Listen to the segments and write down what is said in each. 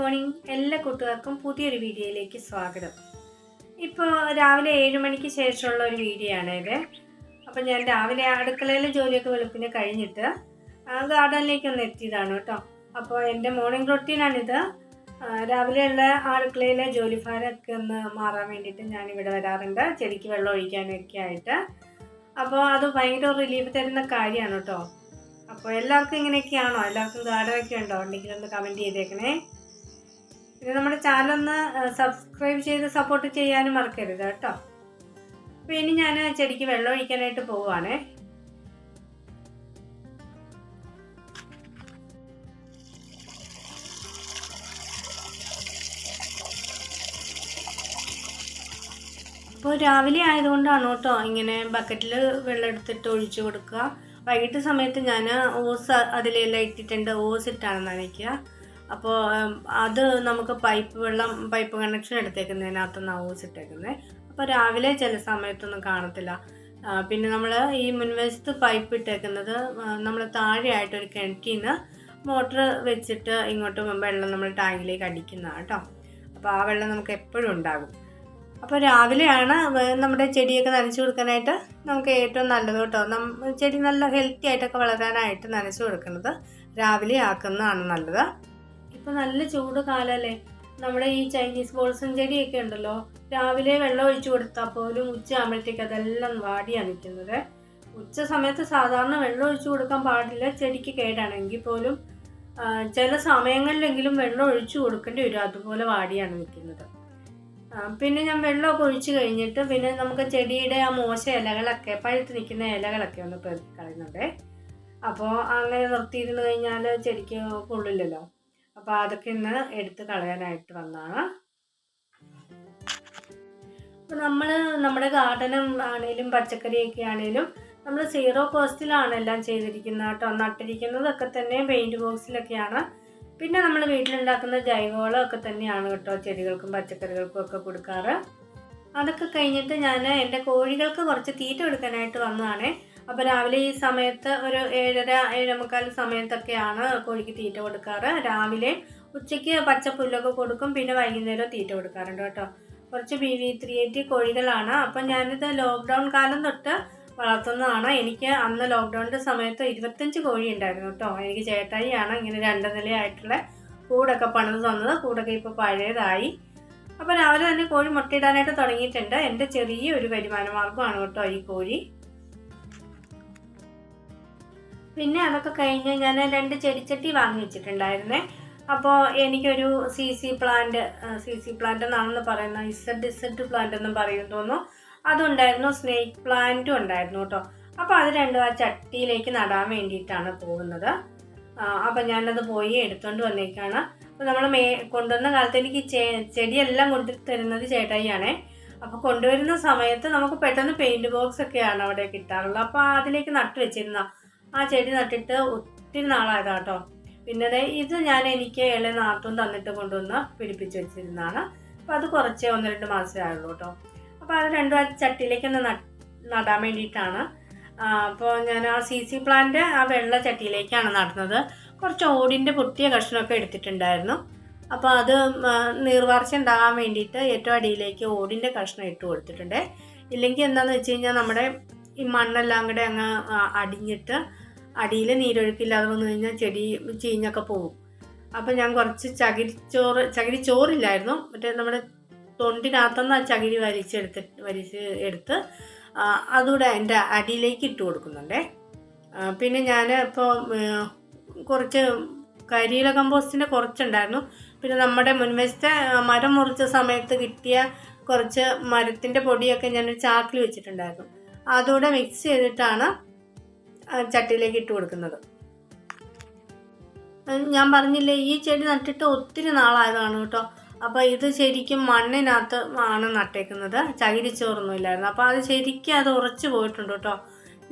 Morning എല്ലാ കൂട്ടുകാർക്കും പുതിയൊരു വീഡിയോയിലേക്ക് സ്വാഗതം. ഇപ്പോൾ രാവിലെ 7 മണിക്ക് ശേഷമുള്ള ഒരു വീഡിയോ ആണ് ഇത്. അപ്പോൾ ഞാൻ രാവിലെ അടുക്കളയിലെ ജോലിയൊക്കെ വെളുപ്പിന് കഴിഞ്ഞിട്ട് ഗാർഡനിലേക്കൊന്ന് എത്തിയതാണ് കേട്ടോ. അപ്പോൾ എൻ്റെ മോർണിംഗ് റൊട്ടീനാണിത്. രാവിലെയുള്ള അടുക്കളയിലെ ജോലിഭാരമൊക്കെ ഒന്ന് മാറാൻ വേണ്ടിയിട്ട് ഞാനിവിടെ വരാറുണ്ട്, ചെടിക്ക് വെള്ളം ഒഴിക്കാനൊക്കെ ആയിട്ട്. അപ്പോൾ അത് ഭയങ്കര റിലീഫ് തരുന്ന കാര്യമാണ് കേട്ടോ. അപ്പോൾ എല്ലാവർക്കും ഇങ്ങനെയൊക്കെയാണോ? എല്ലാവർക്കും ഗാർഡനൊക്കെ ഉണ്ടോ? ഉണ്ടെങ്കിൽ ഒന്ന് കമൻറ്റ് ചെയ്തേക്കണേ. പിന്നെ നമ്മുടെ ചാനലൊന്ന് സബ്സ്ക്രൈബ് ചെയ്ത് സപ്പോർട്ട് ചെയ്യാനും മറക്കരുത് കേട്ടോ. അപ്പോൾ ഇനി ഞാൻ ചെടിക്ക് വെള്ളം ഒഴിക്കാനായിട്ട് പോവുകയാണേ. അപ്പോൾ രാവിലെ ആയതുകൊണ്ടാണ് കേട്ടോ ഇങ്ങനെ ബക്കറ്റിൽ വെള്ളം എടുത്തിട്ട് ഒഴിച്ചു കൊടുക്കുക. വൈകിട്ട് സമയത്ത് ഞാൻ ഓസ് അതിലെല്ലാം ഇട്ടിട്ടുണ്ട്, ഓസ് ഇട്ടാണ് നനയ്ക്കുക. അപ്പോൾ അത് നമുക്ക് പൈപ്പ് കണക്ഷൻ എടുത്തേക്കുന്നതിനകത്തൊന്നാണ് ഓസ് ഇട്ടേക്കുന്നത്. അപ്പോൾ രാവിലെ ചില സമയത്തൊന്നും കാണത്തില്ല. പിന്നെ നമ്മൾ ഈ മുൻവശത്ത് പൈപ്പ് ഇട്ടേക്കുന്നത് നമ്മൾ താഴെയായിട്ടൊരു കിണറ്റിൽ നിന്ന് മോട്ടർ വെച്ചിട്ട് ഇങ്ങോട്ട് വെള്ളം നമ്മൾ ടാങ്കിലേക്ക് അടിക്കുന്നതാണ് കേട്ടോ. അപ്പോൾ ആ വെള്ളം നമുക്ക് എപ്പോഴും ഉണ്ടാകും. അപ്പോൾ രാവിലെയാണ് നമ്മുടെ ചെടിയൊക്കെ നനച്ചു കൊടുക്കാനായിട്ട് നമുക്ക് ഏറ്റവും നല്ലത് കേട്ടോ. ചെടി നല്ല ഹെൽത്തി ആയിട്ടൊക്കെ വളരാനായിട്ട് നനച്ചു കൊടുക്കുന്നത് രാവിലെ ആക്കുന്നതാണ് നല്ലത്. ഇപ്പോൾ നല്ല ചൂട് കാലമല്ലേ, നമ്മുടെ ഈ ചൈനീസ് ബോൾസം ചെടിയൊക്കെ ഉണ്ടല്ലോ, രാവിലെ വെള്ളം ഒഴിച്ചു കൊടുത്താൽ പോലും ഉച്ച ആകുമ്പോഴത്തേക്ക് അതെല്ലാം വാടിയാണ് നിൽക്കുന്നത്. ഉച്ച സമയത്ത് സാധാരണ വെള്ളം ഒഴിച്ചു കൊടുക്കാൻ പാടില്ല, ചെടിക്ക് കേടാണെങ്കിൽ പോലും ചില സമയങ്ങളിലെങ്കിലും വെള്ളം ഒഴിച്ചു കൊടുക്കേണ്ടി വരും, അതുപോലെ വാടിയാണ് നിൽക്കുന്നത്. പിന്നെ ഞാൻ വെള്ളമൊക്കെ ഒഴിച്ച് കഴിഞ്ഞിട്ട് പിന്നെ നമുക്ക് ചെടിയുടെ ആ മോശ ഇലകളൊക്കെ, പഴുത്ത് നിൽക്കുന്ന ഇലകളൊക്കെ ഒന്ന് പെറുക്കി കളയുന്നുണ്ട്. അപ്പോൾ അങ്ങനെ നിർത്തിയിരുന്നു കഴിഞ്ഞാൽ ചെടിക്ക് കൊള്ളില്ലല്ലോ. അപ്പോൾ അതൊക്കെ ഇന്ന് എടുത്ത് കളയാനായിട്ട് വന്നതാണ്. അപ്പോൾ നമ്മൾ നമ്മുടെ ഗാർഡനും ആണെങ്കിലും പച്ചക്കറിയൊക്കെ ആണെങ്കിലും നമ്മൾ 0 കോസ്റ്റിലാണ് എല്ലാം ചെയ്തിരിക്കുന്നത് കേട്ടോ. നട്ടിരിക്കുന്നതൊക്കെ തന്നെ പെയിൻറ്റ് ബോക്സിലൊക്കെയാണ്. പിന്നെ നമ്മൾ വീട്ടിലുണ്ടാക്കുന്ന ജൈവവളമൊക്കെ തന്നെയാണ് കേട്ടോ ചെടികൾക്കും പച്ചക്കറികൾക്കും ഒക്കെ കൊടുക്കാറ്. അതൊക്കെ കഴിഞ്ഞിട്ട് ഞാൻ എൻ്റെ കോഴികൾക്ക് കുറച്ച് തീറ്റ കൊടുക്കാനായിട്ട് വന്നതാണ്. അപ്പോൾ രാവിലെ ഈ സമയത്ത് ഒരു 7:30-7:45 സമയത്തൊക്കെയാണ് കോഴിക്ക് തീറ്റ കൊടുക്കാറ്. രാവിലെ ഉച്ചയ്ക്ക് പച്ചപ്പുല്ലൊക്കെ കൊടുക്കും, പിന്നെ വൈകുന്നേരം തീറ്റ കൊടുക്കാറുണ്ട് കേട്ടോ. കുറച്ച് BV380 കോഴികളാണ്. അപ്പം ഞാനിത് ലോക്ക്ഡൗൺ കാലം തൊട്ട് വളർത്തുന്നതാണ്. എനിക്ക് അന്ന് ലോക്ക്ഡൗണിൻ്റെ സമയത്ത് 25 കോഴി ഉണ്ടായിരുന്നു കേട്ടോ. എനിക്ക് ചേട്ടായിയാണ് ഇങ്ങനെ 2 നിലയായിട്ടുള്ള കൂടൊക്കെ പണിത് തന്നത്. കൂടൊക്കെ ഇപ്പോൾ പഴയതായി. അപ്പോൾ രാവിലെ തന്നെ കോഴി മുട്ടയിടാനായിട്ട് തുടങ്ങിയിട്ടുണ്ട്. എൻ്റെ ചെറിയൊരു വരുമാന മാർഗ്ഗമാണ് കേട്ടോ ഈ കോഴി. പിന്നെ അതൊക്കെ കഴിഞ്ഞ് ഞാൻ 2 ചെടിച്ചട്ടി വാങ്ങി വെച്ചിട്ടുണ്ടായിരുന്നേ. അപ്പോൾ എനിക്കൊരു CC പ്ലാന്റ് എന്നാണെന്ന് പറയുന്നത്, ഇസഡ് പ്ലാന്റ് എന്നും പറയും തോന്നുന്നു, അതുണ്ടായിരുന്നു. സ്നേക്ക് പ്ലാന്റും ഉണ്ടായിരുന്നു കേട്ടോ. അപ്പോൾ അത് രണ്ടും ആ ചട്ടിയിലേക്ക് നടാൻ വേണ്ടിയിട്ടാണ് പോകുന്നത്. അപ്പം ഞാനത് പോയി എടുത്തുകൊണ്ട് വന്നേക്കാണ്. അപ്പോൾ നമ്മൾ കൊണ്ടുവന്ന കാലത്ത് എനിക്ക് ചെടിയെല്ലാം കൊണ്ടു തരുന്നത് ചേട്ടായിയാണേ. അപ്പോൾ കൊണ്ടുവരുന്ന സമയത്ത് നമുക്ക് പെട്ടെന്ന് പെയിൻറ്റ് ബോക്സ് ഒക്കെയാണ് അവിടെ കിട്ടാറുള്ളത്. അപ്പോൾ അതിലേക്ക് നട്ട് വെച്ചിരുന്ന ആ ചെടി നട്ടിട്ട് ഒത്തിരി നാളായതാണ് കേട്ടോ. പിന്നെ ഇത് എനിക്ക് ഇളയ നാത്തും തന്നിട്ട് കൊണ്ടുവന്ന് പിടിപ്പിച്ച് വെച്ചിരുന്നതാണ്. അപ്പോൾ അത് കുറച്ച് 1-2 മാസമേ ആയുള്ളൂ കേട്ടോ. അപ്പോൾ അത് രണ്ടും ആ ചട്ടിയിലേക്കൊന്ന് നടാൻ വേണ്ടിയിട്ടാണ്. അപ്പോൾ ഞാൻ ആ CC പ്ലാന്റ് ആ വെള്ള ചട്ടിയിലേക്കാണ് നടുന്നത്. കുറച്ച് ഓടിൻ്റെ പൊട്ടിയ കഷ്ണമൊക്കെ എടുത്തിട്ടുണ്ടായിരുന്നു. അപ്പോൾ അത് നീർവാർച്ച ഉണ്ടാകാൻ വേണ്ടിയിട്ട് ഏറ്റവും അടിയിലേക്ക് ഓടിൻ്റെ കഷ്ണം ഇട്ട് കൊടുത്തിട്ടുണ്ട്. ഇല്ലെങ്കിൽ എന്താണെന്ന് വെച്ച് കഴിഞ്ഞാൽ നമ്മുടെ ഈ മണ്ണെല്ലാം കൂടെ അങ്ങ് അടിഞ്ഞിട്ട് അടിയിൽ നീരൊഴുക്കില്ലാതെ വന്നു കഴിഞ്ഞാൽ ചെടി ചീഞ്ഞൊക്കെ പോകും. അപ്പോൾ ഞാൻ കുറച്ച് ചകിരിച്ചോറില്ലായിരുന്നു, മറ്റേ നമ്മുടെ തൊണ്ടിനകത്തുനിന്ന് ആ ചകിരി വലിച്ചെടുത്ത് അതുകൂടെ എൻ്റെ അടിയിലേക്ക് ഇട്ട് കൊടുക്കുന്നുണ്ടേ. പിന്നെ ഞാൻ ഇപ്പോൾ കുറച്ച് കരിയില കമ്പോസ്റ്റിൻ്റെ കുറച്ചുണ്ടായിരുന്നു. പിന്നെ നമ്മുടെ മുൻവശത്തെ മരം മുറിച്ച സമയത്ത് കിട്ടിയ കുറച്ച് മരത്തിൻ്റെ പൊടിയൊക്കെ ഞാനൊരു ചാക്കിൽ വെച്ചിട്ടുണ്ടായിരുന്നു. അതുകൂടെ മിക്സ് ചെയ്തിട്ടാണ് ചട്ടിയിലേക്ക് ഇട്ട് കൊടുക്കുന്നത്. ഞാൻ പറഞ്ഞില്ലേ, ഈ ചെടി നട്ടിട്ട് ഒത്തിരി നാളായതാണ് കേട്ടോ. അപ്പോൾ ഇത് ശരിക്കും മണ്ണിനകത്ത് ആണ് നട്ടേക്കുന്നത്, ചകിരിച്ചോറൊന്നും ഇല്ലായിരുന്നു. അപ്പോൾ അത് ശരിക്കും അത് ഉറച്ചു പോയിട്ടുണ്ട് കേട്ടോ.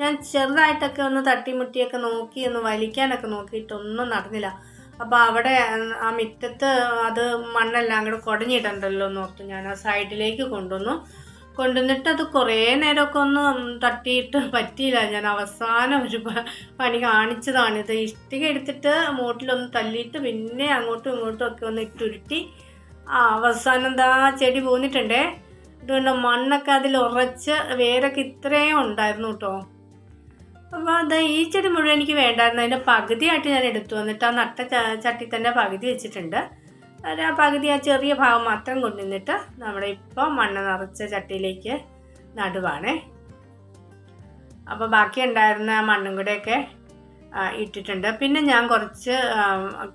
ഞാൻ ചെറുതായിട്ടൊക്കെ ഒന്ന് തട്ടിമുട്ടിയൊക്കെ നോക്കി, ഒന്ന് വലിക്കാനൊക്കെ നോക്കിയിട്ടൊന്നും നടന്നില്ല. അപ്പോൾ അവിടെ ആ മുറ്റത്ത് അത് മണ്ണെല്ലാം കൂടെ കുടഞ്ഞിട്ടുണ്ടല്ലോ എന്ന് ഓർത്ത് ഞാൻ ആ സൈഡിലേക്ക് കൊണ്ടുവന്നു. കൊണ്ടുവന്നിട്ട് അത് കുറേ നേരമൊക്കെ ഒന്ന് തട്ടിയിട്ട് പറ്റിയില്ല. ഞാൻ അവസാനം ഒരു പണി കാണിച്ചതാണ്. ഇത് ഇഷ്ടിക എടുത്തിട്ട് മൂട്ടിലൊന്ന് തല്ലിയിട്ട് പിന്നെ അങ്ങോട്ടും ഇങ്ങോട്ടും ഒക്കെ ഒന്ന് ഇട്ടുരുട്ടി അവസാനം എന്താ ചെടി പോന്നിട്ടുണ്ടേ. ഇതുകൊണ്ട് മണ്ണൊക്കെ അതിൽ ഉറച്ച് വേരൊക്കെ ഇത്രയും ഉണ്ടായിരുന്നു കേട്ടോ. അപ്പോൾ അത് ഈ ചെടി മുഴുവൻ എനിക്ക് വേണ്ടായിരുന്നു. അതിൻ്റെ പകുതിയായിട്ട് ഞാൻ എടുത്തു വന്നിട്ട് ആ നട്ട ചട്ടി തന്നെ പകുതി വെച്ചിട്ടുണ്ട്. ആ പകുതി ആ ചെറിയ ഭാഗം മാത്രം കൊണ്ടുവന്നിട്ട് നമ്മുടെ ഇപ്പോൾ മണ്ണ് നിറച്ച ചട്ടിയിലേക്ക് നടുവാണേ. അപ്പോൾ ബാക്കി ഉണ്ടായിരുന്ന മണ്ണും കൂടെയൊക്കെ ഇട്ടിട്ടുണ്ട്. പിന്നെ ഞാൻ കുറച്ച്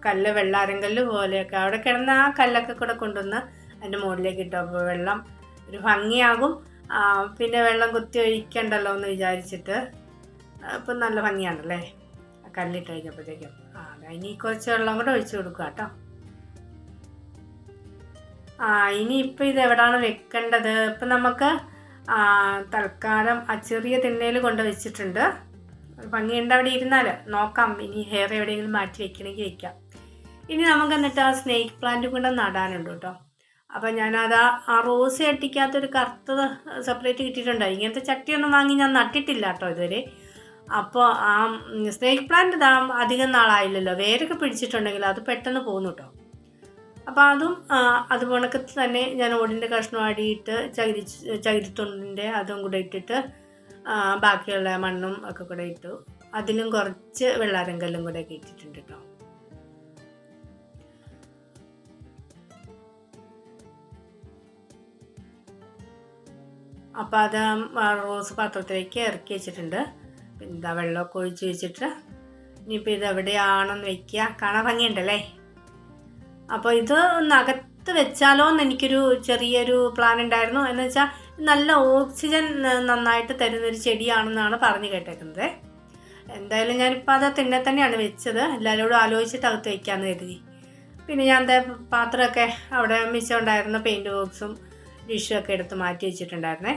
കല്ല്, വെള്ളാരങ്കല്ല് പോലെയൊക്കെ അവിടെ കിടന്ന ആ കല്ലൊക്കെ കൂടെ കൊണ്ടുവന്ന് അതിൻ്റെ മുകളിലേക്ക് ഇട്ടു. അപ്പോൾ വെള്ളം ഒരു ഭംഗിയാകും. പിന്നെ വെള്ളം കുത്തി ഒഴിക്കണ്ടല്ലോ എന്ന് വിചാരിച്ചിട്ട് ഇപ്പം നല്ല ഭംഗിയാണല്ലേ ആ കല്ലിട്ട് കഴിഞ്ഞപ്പോഴത്തേക്കും. ഇനി കുറച്ച് വെള്ളം കൂടെ ഒഴിച്ചു കൊടുക്കുക കേട്ടോ. ഇനിയിപ്പോൾ ഇത് എവിടെയാണ് വെക്കേണ്ടത്? ഇപ്പം നമുക്ക് തൽക്കാലം ആ ചെറിയ തിണ്ണയിൽ കൊണ്ട് വെച്ചിട്ടുണ്ട്. ഭംഗിയുണ്ട് അവിടെ ഇരുന്നാൽ. നോക്കാം ഇനി ഹെയർ എവിടെയെങ്കിലും മാറ്റി വെക്കണമെങ്കിൽ വയ്ക്കാം. ഇനി നമുക്ക് എന്നിട്ട് ആ സ്നേക്ക് പ്ലാന്റ് കൂടെ നടാനുണ്ട് കേട്ടോ. അപ്പം ഞാനത് ആ റോസ് ചട്ടിക്കകത്തൊരു കറുത്തത് സെപ്പറേറ്റ് കിട്ടിയിട്ടുണ്ട്. ഇങ്ങനത്തെ ചട്ടിയൊന്നും വാങ്ങി ഞാൻ നട്ടിട്ടില്ല കേട്ടോ ഇതുവരെ. അപ്പോൾ ആ സ്നേക്ക് പ്ലാന്റ് അധികം നാളായില്ലല്ലോ. വേരൊക്കെ പിടിച്ചിട്ടുണ്ടെങ്കിൽ അത് പെട്ടെന്ന് പോകുന്നു കേട്ടോ. അപ്പോൾ അതും അതുപോണക്ക് തന്നെ ഞാൻ ഓടിൻ്റെ കഷ്ണം അടിയിട്ട് ചകിരിത്തൊണ്ടിൻ്റെ അതും കൂടെ ഇട്ടിട്ട് ബാക്കിയുള്ള മണ്ണും ഒക്കെ കൂടെ ഇട്ടു. അതിലും കുറച്ച് വെള്ളാരങ്കല്ലും കൂടെ ഒക്കെ ഇട്ടിട്ടുണ്ട് കേട്ടോ. അപ്പോൾ അത് റോസ് പാത്രത്തിലേക്ക് ഇറക്കി വെച്ചിട്ടുണ്ട്. പിന്നെ വെള്ളമൊക്കെ ഒഴിച്ച് വെച്ചിട്ട് ഇനിയിപ്പോൾ ഇത് എവിടെയാണെന്ന് വയ്ക്കുക. കാണാൻ ഭംഗിയുണ്ടല്ലേ. അപ്പോൾ ഇത് നകത്ത് വെച്ചാലോ എന്ന് എനിക്കൊരു ചെറിയൊരു പ്ലാൻ ഉണ്ടായിരുന്നു. എന്ന് വെച്ചാൽ നല്ല ഓക്സിജൻ നന്നായിട്ട് തരുന്നൊരു ചെടിയാണെന്നാണ് പറഞ്ഞു കേട്ടേക്കുന്നത്. എന്തായാലും ഞാനിപ്പോൾ അത് തിണ്ണെ തന്നെയാണ് വെച്ചത്. എല്ലാവരോടും ആലോചിച്ചിട്ട് അകത്ത് വയ്ക്കാമെന്ന് കരുതി. പിന്നെ ഞാൻ പാത്രമൊക്കെ അവിടെ മിച്ചം ഉണ്ടായിരുന്ന പെയിൻറ്റ് ബോക്സും ഡിഷും ഒക്കെ എടുത്ത് മാറ്റി വെച്ചിട്ടുണ്ടായിരുന്നേ.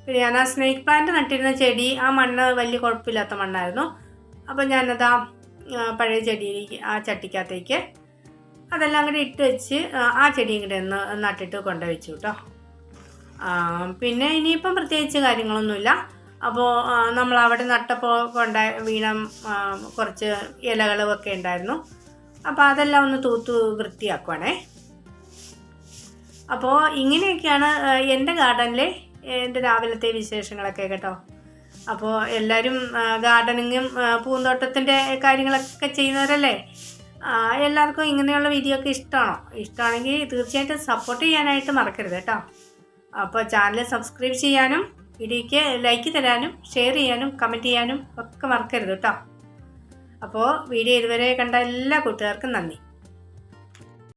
പിന്നെ ഞാൻ ആ സ്നേക്ക് പ്ലാന്റ് നട്ടിരുന്ന ചെടി ആ മണ്ണ് വലിയ കുഴപ്പമില്ലാത്ത മണ്ണായിരുന്നു. അപ്പോൾ ഞാനത് പഴയ ചെടിയിലേക്ക് ആ ചട്ടിക്കകത്തേക്ക് അതെല്ലാം കൂടി ഇട്ട് വെച്ച് ആ ചെടിയും കൂടെ ഒന്ന് നട്ടിട്ട് കൊണ്ടുവച്ചു കേട്ടോ. പിന്നെ ഇനിയിപ്പം പ്രത്യേകിച്ച് കാര്യങ്ങളൊന്നുമില്ല. അപ്പോൾ നമ്മൾ അവിടെ നട്ടപ്പോൾ വീണ കുറച്ച് ഇലകളൊക്കെ ഉണ്ടായിരുന്നു. അപ്പോൾ അതെല്ലാം ഒന്ന് തൂത്ത് വൃത്തിയാക്കുവാണേ. അപ്പോൾ ഇങ്ങനെയൊക്കെയാണ് എൻ്റെ ഗാർഡനിലെ എൻ്റെ രാവിലത്തെ വിശേഷങ്ങളൊക്കെ കേട്ടോ. അപ്പോൾ എല്ലാവരും ഗാർഡനിങ്ങും പൂന്തോട്ടത്തിൻ്റെ കാര്യങ്ങളൊക്കെ ചെയ്യുന്നവരല്ലേ. എല്ലാവർക്കും ഇങ്ങനെയുള്ള വീഡിയോ ഒക്കെ ഇഷ്ടമാണെങ്കിൽ തീർച്ചയായിട്ടും സപ്പോർട്ട് ചെയ്യാനായിട്ട് മറക്കരുത് കേട്ടോ. അപ്പോൾ ചാനൽ സബ്സ്ക്രൈബ് ചെയ്യാനും വീഡിയോയ്ക്ക് ലൈക്ക് തരാനും ഷെയർ ചെയ്യാനും കമൻറ്റ് ചെയ്യാനും ഒക്കെ മറക്കരുത് കേട്ടോ. അപ്പോൾ വീഡിയോ ഇതുവരെ കണ്ട എല്ലാ കൂട്ടുകാർക്കും നന്ദി.